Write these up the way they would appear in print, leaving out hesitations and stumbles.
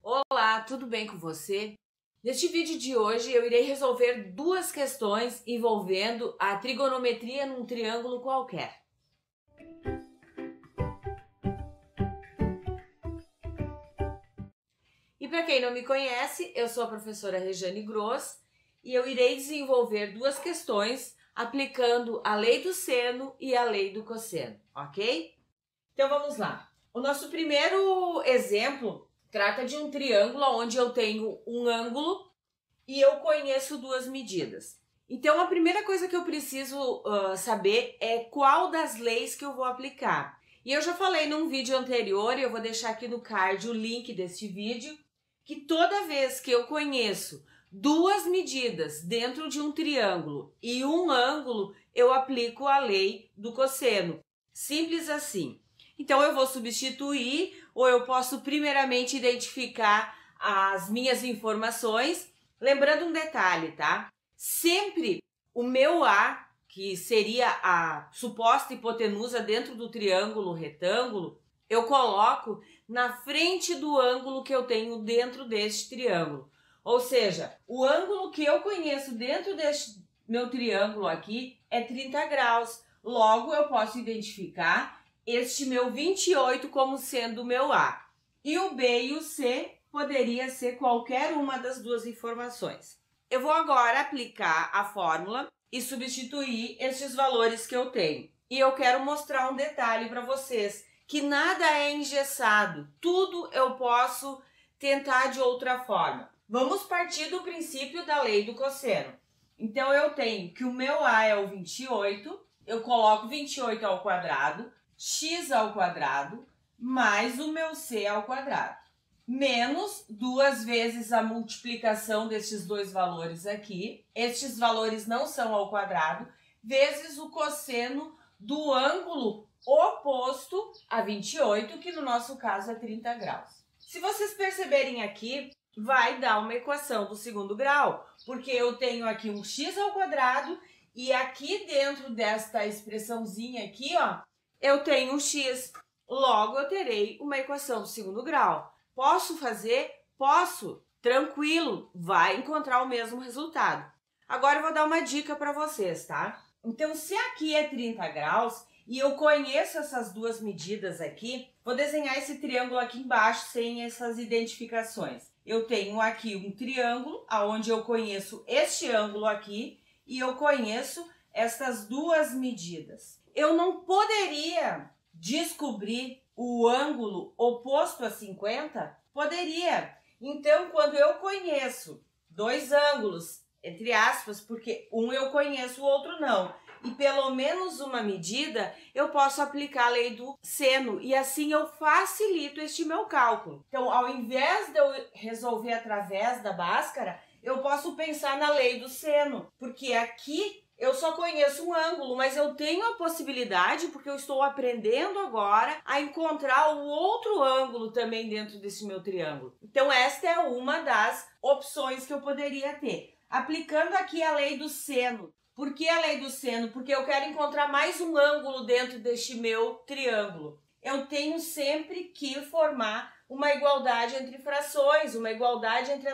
Olá, tudo bem com você? Neste vídeo de hoje eu irei resolver duas questões envolvendo a trigonometria num triângulo qualquer. E para quem não me conhece, eu sou a professora Rejane Gross e eu irei desenvolver duas questões aplicando a lei do seno e a lei do cosseno, ok? Então vamos lá. O nosso primeiro exemplo trata de um triângulo onde eu tenho um ângulo e eu conheço duas medidas. Então, a primeira coisa que eu preciso saber é qual das leis que eu vou aplicar. E eu já falei num vídeo anterior, e eu vou deixar aqui no card o link deste vídeo, que toda vez que eu conheço duas medidas dentro de um triângulo e um ângulo, eu aplico a lei do cosseno. Simples assim. Então, eu vou substituir, ou eu posso primeiramente identificar as minhas informações. Lembrando um detalhe, tá? Sempre o meu A, que seria a suposta hipotenusa dentro do triângulo retângulo, eu coloco na frente do ângulo que eu tenho dentro deste triângulo. Ou seja, o ângulo que eu conheço dentro deste meu triângulo aqui é 30 graus. Logo, eu posso identificar este meu 28 como sendo o meu A. E o B e o C poderia ser qualquer uma das duas informações. Eu vou agora aplicar a fórmula e substituir estes valores que eu tenho. E eu quero mostrar um detalhe para vocês, que nada é engessado, tudo eu posso tentar de outra forma. Vamos partir do princípio da lei do cosseno. Então, eu tenho que o meu A é o 28, eu coloco 28 ao quadrado, x ao quadrado, mais o meu c ao quadrado, menos duas vezes a multiplicação destes dois valores aqui, estes valores não são ao quadrado, vezes o cosseno do ângulo oposto a 28, que no nosso caso é 30 graus. Se vocês perceberem aqui, vai dar uma equação do segundo grau, porque eu tenho aqui um x ao quadrado e aqui dentro desta expressãozinha aqui, ó, eu tenho um x, logo eu terei uma equação do segundo grau. Posso fazer? Posso. Tranquilo, vai encontrar o mesmo resultado. Agora eu vou dar uma dica para vocês, tá? Então, se aqui é 30 graus e eu conheço essas duas medidas aqui, vou desenhar esse triângulo aqui embaixo sem essas identificações. Eu tenho aqui um triângulo, onde eu conheço este ângulo aqui e eu conheço estas duas medidas. Eu não poderia descobrir o ângulo oposto a 50? Poderia. Então, quando eu conheço dois ângulos, entre aspas, porque um eu conheço, o outro não, e pelo menos uma medida, eu posso aplicar a lei do seno e assim eu facilito este meu cálculo. Então, ao invés de eu resolver através da Bhaskara, eu posso pensar na lei do seno, porque aqui eu só conheço um ângulo, mas eu tenho a possibilidade, porque eu estou aprendendo agora, a encontrar o outro ângulo também dentro desse meu triângulo. Então, esta é uma das opções que eu poderia ter. Aplicando aqui a lei do seno. Por que a lei do seno? Porque eu quero encontrar mais um ângulo dentro deste meu triângulo. Eu tenho sempre que formar uma igualdade entre frações, uma igualdade entre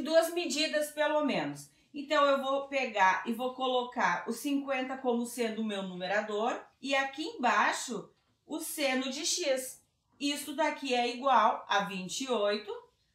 duas medidas, pelo menos. Então, eu vou pegar e vou colocar o 50 como sendo o meu numerador e aqui embaixo o seno de x. Isso daqui é igual a 28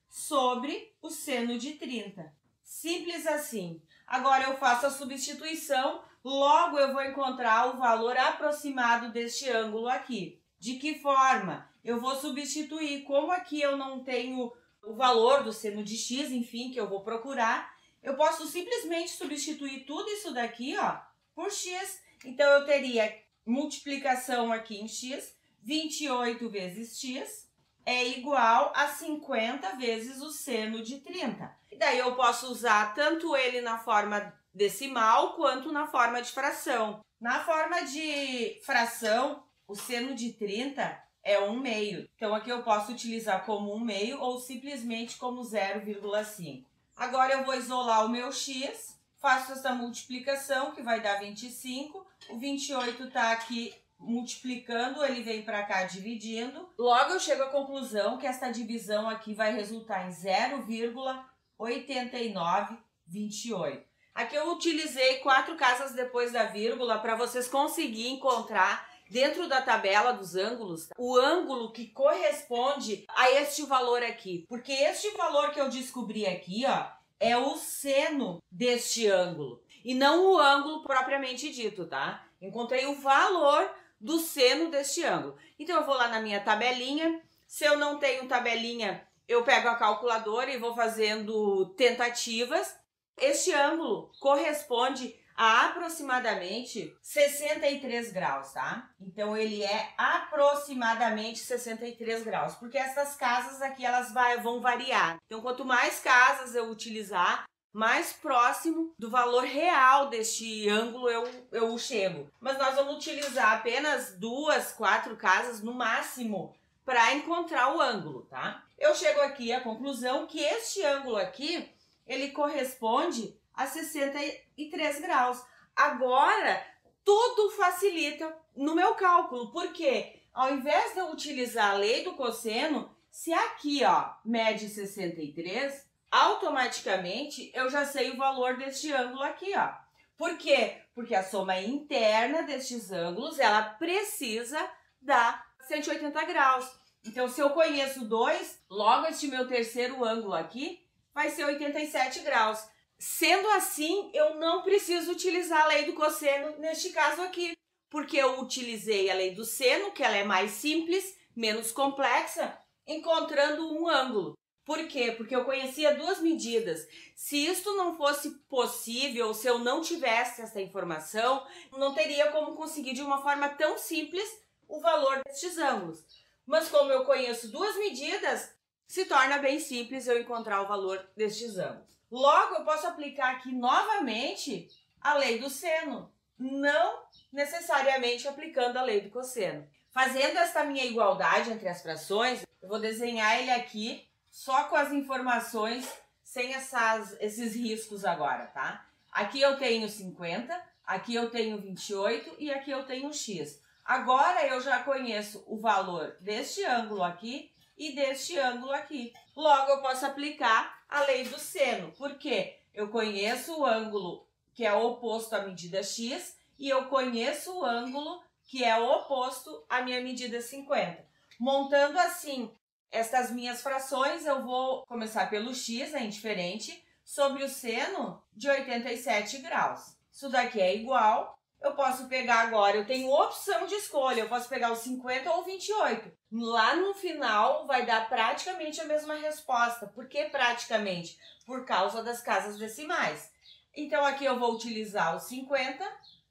sobre o seno de 30. Simples assim. Agora, eu faço a substituição, logo eu vou encontrar o valor aproximado deste ângulo aqui. De que forma? Eu vou substituir, como aqui eu não tenho o valor do seno de x, enfim, que eu vou procurar, eu posso simplesmente substituir tudo isso daqui, ó, por x. Então, eu teria multiplicação aqui em x, 28 vezes x é igual a 50 vezes o seno de 30. E daí eu posso usar tanto ele na forma decimal quanto na forma de fração. Na forma de fração, o seno de 30 é 1/2. Então, aqui eu posso utilizar como 1/2 ou simplesmente como 0,5. Agora, eu vou isolar o meu x, faço essa multiplicação, que vai dar 25. O 28 está aqui multiplicando, ele vem para cá dividindo. Logo eu chego à conclusão que esta divisão aqui vai resultar em 0,8928. Aqui eu utilizei 4 casas depois da vírgula para vocês conseguirem encontrar dentro da tabela dos ângulos o ângulo que corresponde a este valor aqui. Porque este valor que eu descobri aqui, ó, é o seno deste ângulo e não o ângulo propriamente dito, tá? Encontrei o valor do seno deste ângulo. Então eu vou lá na minha tabelinha. Se eu não tenho tabelinha, eu pego a calculadora e vou fazendo tentativas. Este ângulo corresponde a aproximadamente 63 graus, tá? Então ele é aproximadamente 63 graus, porque essas casas aqui elas vão variar. Então quanto mais casas eu utilizar, mais próximo do valor real deste ângulo eu chego. Mas nós vamos utilizar apenas 2, 4 casas no máximo para encontrar o ângulo, tá? Eu chego aqui à conclusão que este ângulo aqui, ele corresponde a 63 graus. Agora, tudo facilita no meu cálculo, porque ao invés de eu utilizar a lei do cosseno, se aqui, ó, mede 63, automaticamente eu já sei o valor deste ângulo aqui, ó. Por quê? Porque a soma interna destes ângulos, ela precisa dar 180 graus. Então, se eu conheço 2, logo este meu terceiro ângulo aqui vai ser 87 graus. Sendo assim, eu não preciso utilizar a lei do cosseno neste caso aqui, porque eu utilizei a lei do seno, que ela é mais simples, menos complexa, encontrando um ângulo. Por quê? Porque eu conhecia 2 medidas. Se isto não fosse possível, se eu não tivesse essa informação, não teria como conseguir de uma forma tão simples o valor destes ângulos. Mas como eu conheço 2 medidas, se torna bem simples eu encontrar o valor destes ângulos. Logo, eu posso aplicar aqui novamente a lei do seno, não necessariamente aplicando a lei do cosseno. Fazendo esta minha igualdade entre as frações, eu vou desenhar ele aqui só com as informações, sem esses riscos agora, tá? Aqui eu tenho 50, aqui eu tenho 28 e aqui eu tenho x. Agora eu já conheço o valor deste ângulo aqui e deste ângulo aqui. Logo eu posso aplicar a lei do seno, porque eu conheço o ângulo que é oposto à medida x e eu conheço o ângulo que é oposto à minha medida 50. Montando assim estas minhas frações, eu vou começar pelo x, é indiferente, sobre o seno de 87 graus. Isso daqui é igual. Eu posso pegar agora, eu tenho opção de escolha, eu posso pegar o 50 ou o 28. Lá no final vai dar praticamente a mesma resposta. Por que praticamente? Por causa das casas decimais. Então aqui eu vou utilizar o 50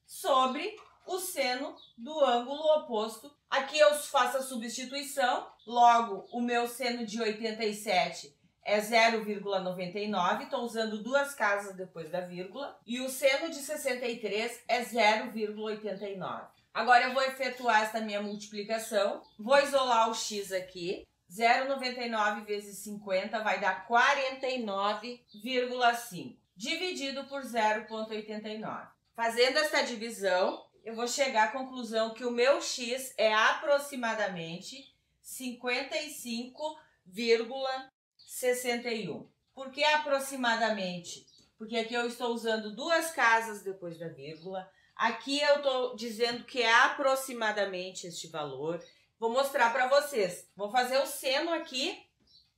sobre o seno do ângulo oposto. Aqui eu faço a substituição, logo o meu seno de 87 é 0,99, estou usando 2 casas depois da vírgula, e o seno de 63 é 0,89. Agora eu vou efetuar esta minha multiplicação, vou isolar o x aqui, 0,99 vezes 50 vai dar 49,5, dividido por 0,89. Fazendo esta divisão, eu vou chegar à conclusão que o meu x é aproximadamente 55,61. Por que aproximadamente? Porque aqui eu estou usando 2 casas depois da vírgula. Aqui eu estou dizendo que é aproximadamente este valor. Vou mostrar para vocês. Vou fazer o seno aqui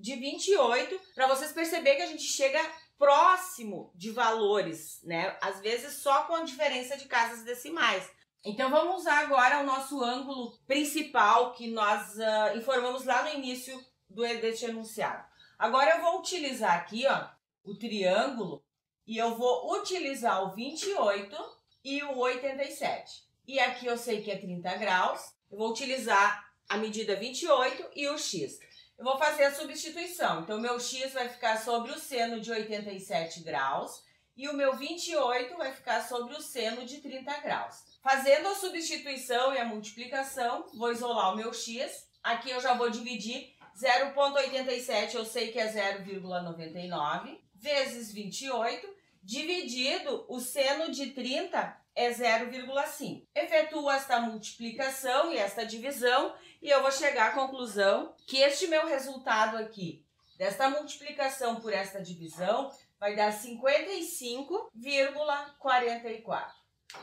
de 28 para vocês perceberem que a gente chega próximo de valores, né? Às vezes só com a diferença de casas decimais. Então vamos usar agora o nosso ângulo principal que nós informamos lá no início deste enunciado. Agora eu vou utilizar aqui, ó, o triângulo e eu vou utilizar o 28 e o 87. E aqui eu sei que é 30 graus, eu vou utilizar a medida 28 e o x. Eu vou fazer a substituição, então o meu x vai ficar sobre o seno de 87 graus e o meu 28 vai ficar sobre o seno de 30 graus. Fazendo a substituição e a multiplicação, vou isolar o meu x, aqui eu já vou dividir 0,87, eu sei que é 0,99, vezes 28, dividido o seno de 30 é 0,5. Efetuo esta multiplicação e esta divisão e eu vou chegar à conclusão que este meu resultado aqui, desta multiplicação por esta divisão, vai dar 55,44.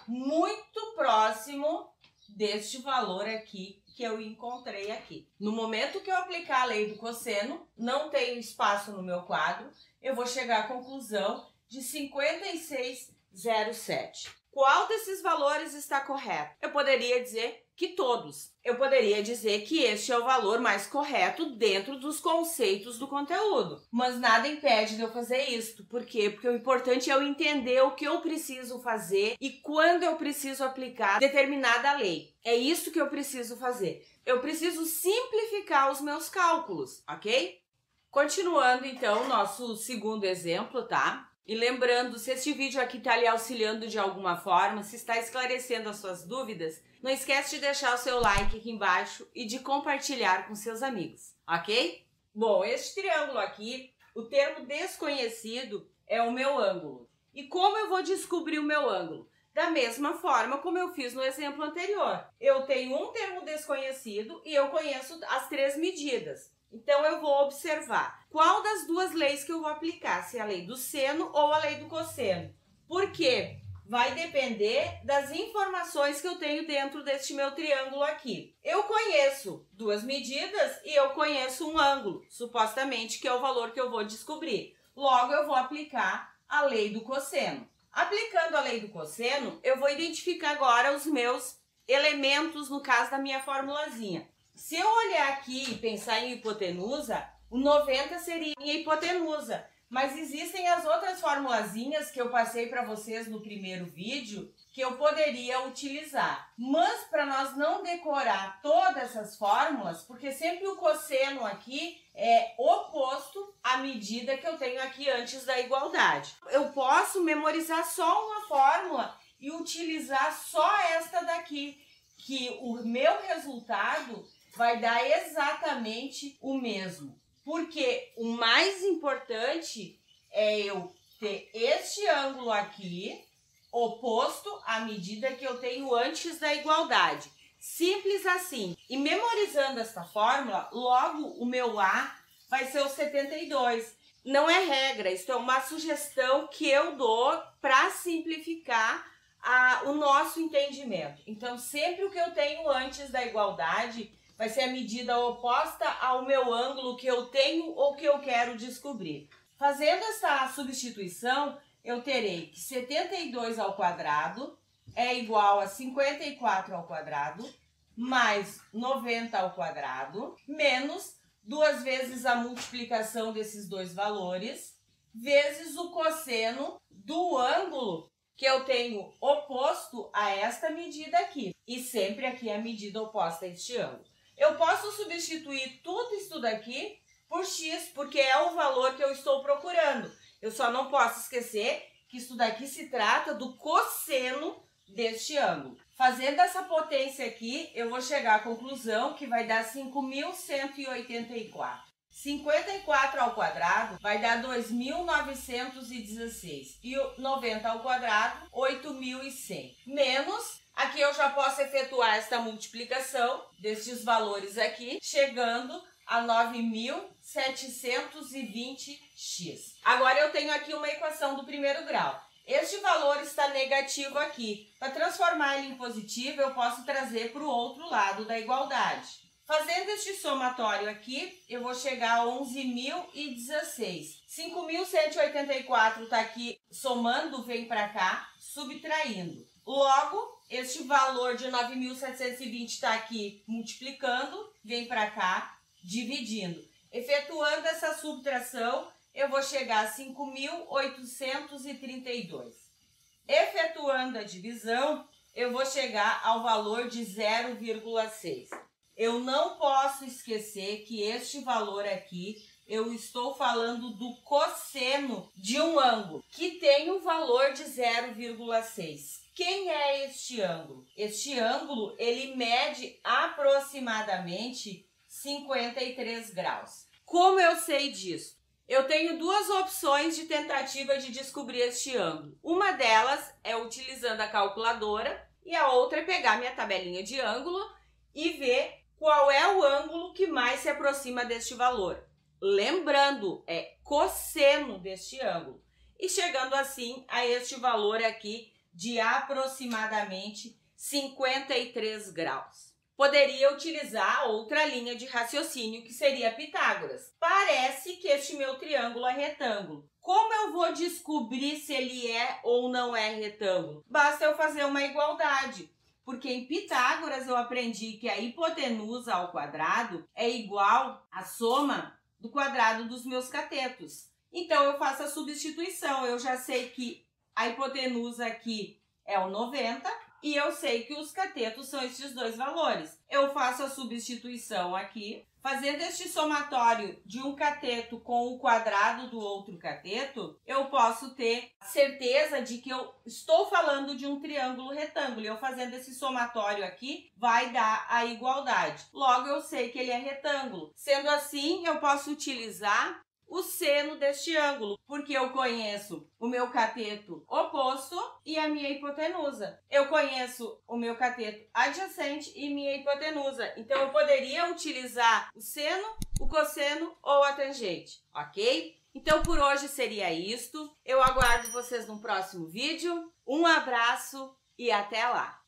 Muito próximo deste valor aqui que eu encontrei aqui. No momento que eu aplicar a lei do cosseno, não tenho espaço no meu quadro, eu vou chegar à conclusão de 56,07. Qual desses valores está correto? Eu poderia dizer que todos. Eu poderia dizer que este é o valor mais correto dentro dos conceitos do conteúdo. Mas nada impede de eu fazer isso. Por quê? Porque o importante é eu entender o que eu preciso fazer e quando eu preciso aplicar determinada lei. É isso que eu preciso fazer. Eu preciso simplificar os meus cálculos, ok? Continuando, então, nosso segundo exemplo, tá? E lembrando, se este vídeo aqui está lhe auxiliando de alguma forma, se está esclarecendo as suas dúvidas, não esquece de deixar o seu like aqui embaixo e de compartilhar com seus amigos, ok? Bom, este triângulo aqui, o termo desconhecido é o meu ângulo. E como eu vou descobrir o meu ângulo? Da mesma forma como eu fiz no exemplo anterior. Eu tenho um termo desconhecido e eu conheço as três medidas. Então, eu vou observar qual das duas leis que eu vou aplicar, se é a lei do seno ou a lei do cosseno. Por quê? Vai depender das informações que eu tenho dentro deste meu triângulo aqui. Eu conheço duas medidas e eu conheço um ângulo, supostamente, que é o valor que eu vou descobrir. Logo, eu vou aplicar a lei do cosseno. Aplicando a lei do cosseno, eu vou identificar agora os meus elementos, no caso da minha formulazinha. Se eu olhar aqui e pensar em hipotenusa, o 90 seria minha hipotenusa. Mas existem as outras formulazinhas que eu passei para vocês no primeiro vídeo que eu poderia utilizar. Mas para nós não decorar todas essas fórmulas, porque sempre o cosseno aqui é oposto à medida que eu tenho aqui antes da igualdade. Eu posso memorizar só uma fórmula e utilizar só esta daqui, que o meu resultado vai dar exatamente o mesmo. Porque o mais importante é eu ter este ângulo aqui oposto à medida que eu tenho antes da igualdade. Simples assim. E memorizando esta fórmula, logo o meu A vai ser o 72. Não é regra, isso é uma sugestão que eu dou para simplificar o nosso entendimento. Então, sempre o que eu tenho antes da igualdade vai ser a medida oposta ao meu ângulo que eu tenho ou que eu quero descobrir. Fazendo essa substituição, eu terei que 72 ao quadrado é igual a 54 ao quadrado, mais 90 ao quadrado, menos 2 vezes a multiplicação desses dois valores, vezes o cosseno do ângulo que eu tenho oposto a esta medida aqui. E sempre aqui a medida oposta a este ângulo. Eu posso substituir tudo isso daqui por x, porque é o valor que eu estou procurando. Eu só não posso esquecer que isso daqui se trata do cosseno deste ângulo. Fazendo essa potência aqui, eu vou chegar à conclusão que vai dar 5.184. 54 ao quadrado vai dar 2.916 e o 90 ao quadrado, 8.100. Menos, aqui eu já posso efetuar esta multiplicação destes valores aqui, chegando a 9.720x. Agora eu tenho aqui uma equação do primeiro grau. Este valor está negativo aqui. Para transformar ele em positivo, eu posso trazer para o outro lado da igualdade. Fazendo este somatório aqui, eu vou chegar a 11.016. 5.184 está aqui somando, vem para cá, subtraindo. Logo, este valor de 9.720 está aqui multiplicando, vem para cá, dividindo. Efetuando essa subtração, eu vou chegar a 5.832. Efetuando a divisão, eu vou chegar ao valor de 0,6. Eu não posso esquecer que este valor aqui, eu estou falando do cosseno de um ângulo, que tem um valor de 0,6. Quem é este ângulo? Este ângulo, ele mede aproximadamente 53 graus. Como eu sei disso? Eu tenho duas opções de tentativa de descobrir este ângulo. Uma delas é utilizando a calculadora e a outra é pegar minha tabelinha de ângulo e ver qual é o ângulo que mais se aproxima deste valor. Lembrando, é cosseno deste ângulo. E chegando assim a este valor aqui de aproximadamente 53 graus. Poderia utilizar outra linha de raciocínio, que seria Pitágoras. Parece que este meu triângulo é retângulo. Como eu vou descobrir se ele é ou não é retângulo? Basta eu fazer uma igualdade, porque em Pitágoras eu aprendi que a hipotenusa ao quadrado é igual à soma do quadrado dos meus catetos. Então eu faço a substituição, eu já sei que a hipotenusa aqui é o 90, e eu sei que os catetos são estes dois valores. Eu faço a substituição aqui. Fazendo este somatório de um cateto com o quadrado do outro cateto, eu posso ter certeza de que eu estou falando de um triângulo retângulo. E eu fazendo esse somatório aqui, vai dar a igualdade. Logo, eu sei que ele é retângulo. Sendo assim, eu posso utilizar o seno deste ângulo, porque eu conheço o meu cateto oposto e a minha hipotenusa. Eu conheço o meu cateto adjacente e minha hipotenusa. Então, eu poderia utilizar o seno, o cosseno ou a tangente, ok? Então, por hoje seria isto. Eu aguardo vocês no próximo vídeo. Um abraço e até lá!